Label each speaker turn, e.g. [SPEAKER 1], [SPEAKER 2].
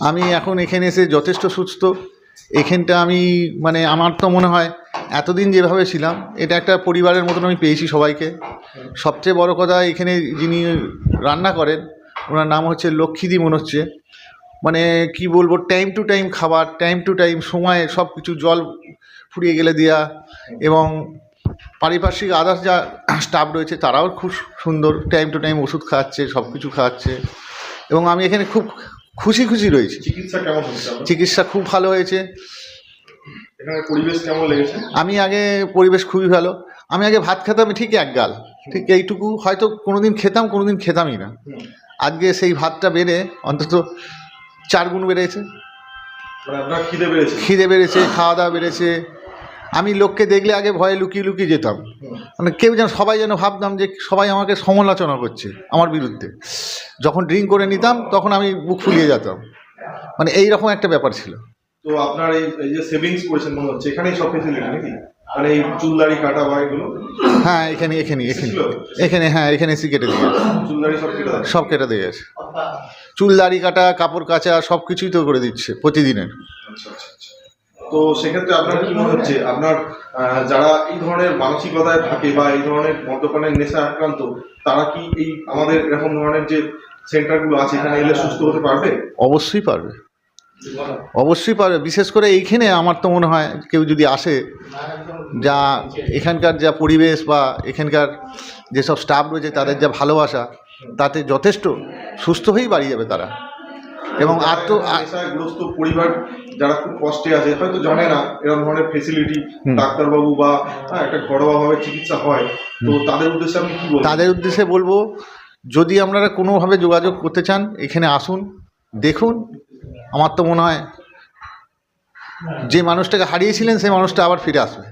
[SPEAKER 1] আমি এখন এখানে এসে যথেষ্ট সুস্থ। এখানটা আমি মানে আমার তো মনে হয় এতদিন যেভাবে ছিলাম এটা একটা পরিবারের মতন আমি পেয়েছি সবাইকে। সবচেয়ে বড় কথা এখানে যিনি রান্না করেন ওনার নাম হচ্ছে লক্ষ্মীদি মনে হচ্ছে। মানে কি বলবো, টাইম টু টাইম খাবার, টাইম টু টাইম সময়ে সব কিছু, জল ফুরিয়ে গেলে দেওয়া, এবং পারিপার্শ্বিক আদার্স যা স্টাফ রয়েছে তারাও খুব সুন্দর, টাইম টু টাইম ওষুধ খাওয়াচ্ছে, সব কিছু খাওয়াচ্ছে, এবং আমি এখানে খুব খুশি রয়েছি।
[SPEAKER 2] চিকিৎসা কেমন হচ্ছে?
[SPEAKER 1] চিকিৎসা খুব ভালো হয়েছে।
[SPEAKER 2] এখানে পরিবেশ কেমন লেগেছে?
[SPEAKER 1] আমি আগে পরিবেশ খুবই ভালো। আমি আগে ভাত খেতাম ঠিক এক গাল, ঠিক এইটুকু, হয়তো কোনোদিন খেতাম কোনোদিন খেতামই না। আজকে সেই ভাতটা বেড়ে অন্তত 4 গুণ বেড়েছে।
[SPEAKER 2] মানে আপনার খিদে বেড়েছে?
[SPEAKER 1] খিদে বেড়েছে, খাওয়া দাওয়া বেড়েছে। আমি লোককে দেখলে আগে ভয়ে লুকিয়ে যেতাম, মানে কেউ যেন, সবাই যেন ভাবতাম যে সবাই আমাকে সমালোচনা করছে আমার বিরুদ্ধে। যখন ড্রিঙ্ক করে নিতাম তখন আমি বুক ফুলিয়ে যেতাম, মানে এইরকম একটা ব্যাপার ছিল।
[SPEAKER 2] তো আপনার এই যে সেভিংস করেছেন মনে হচ্ছে, এখানেই সব ফেসিলিটি নাকি? মানে এই চুলদাড়ি কাটা বা এগুলো?
[SPEAKER 1] হ্যাঁ, এখানে হ্যাঁ, এখানে এসি কেটে দিয়ে গেছে।
[SPEAKER 2] চুলদাড়ি সব কেটে
[SPEAKER 1] দিয়ে গেছে। চুল দাড়ি কাটা, কাপড় কাচা, সব কিছুই তো করে দিচ্ছে প্রতিদিনের।
[SPEAKER 2] আচ্ছা। তো সেক্ষেত্রে আপনার কি মনে হচ্ছে, আপনার যারা এই ধরনের মানসিকতায় থাকে বা এই ধরনের মদ্যপানের নেশা আক্রান্ত, তারা কি এই আমাদের এরকম ধরনের যে সেন্টারগুলো আছে এখানে এলে সুস্থ হতে পারবে?
[SPEAKER 1] অবশ্যই পারবে। বিশেষ করে এইখানে আমার তো মনে হয় কেউ যদি আসে, যা এখানকার যা পরিবেশ বা এখানকার যেসব স্টাফ রয়েছে তাদের যা ভালোবাসা, তাতে যথেষ্ট সুস্থ হয়েই বাড়ি যাবে তারা। এবং
[SPEAKER 2] নেশাগ্রস্ত পরিবার যারা খুব কষ্টে আছে, হয়তো জানে না এরকম ধরনের ফেসিলিটি, ডাক্তারবাবু বা একটা ঘরোয়াভাবে চিকিৎসা হয়, তো তাদের উদ্দেশ্যে আপনি কি বলবেন?
[SPEAKER 1] তাদের উদ্দেশ্যে বলবো, যদি আপনারা কোনোভাবে যোগাযোগ করতে চান এখানে আসুন, দেখুন। আমার তো মনে হয় যে মানুষটাকে হারিয়েছিলেন সেই মানুষটা আবার ফিরে আসবে।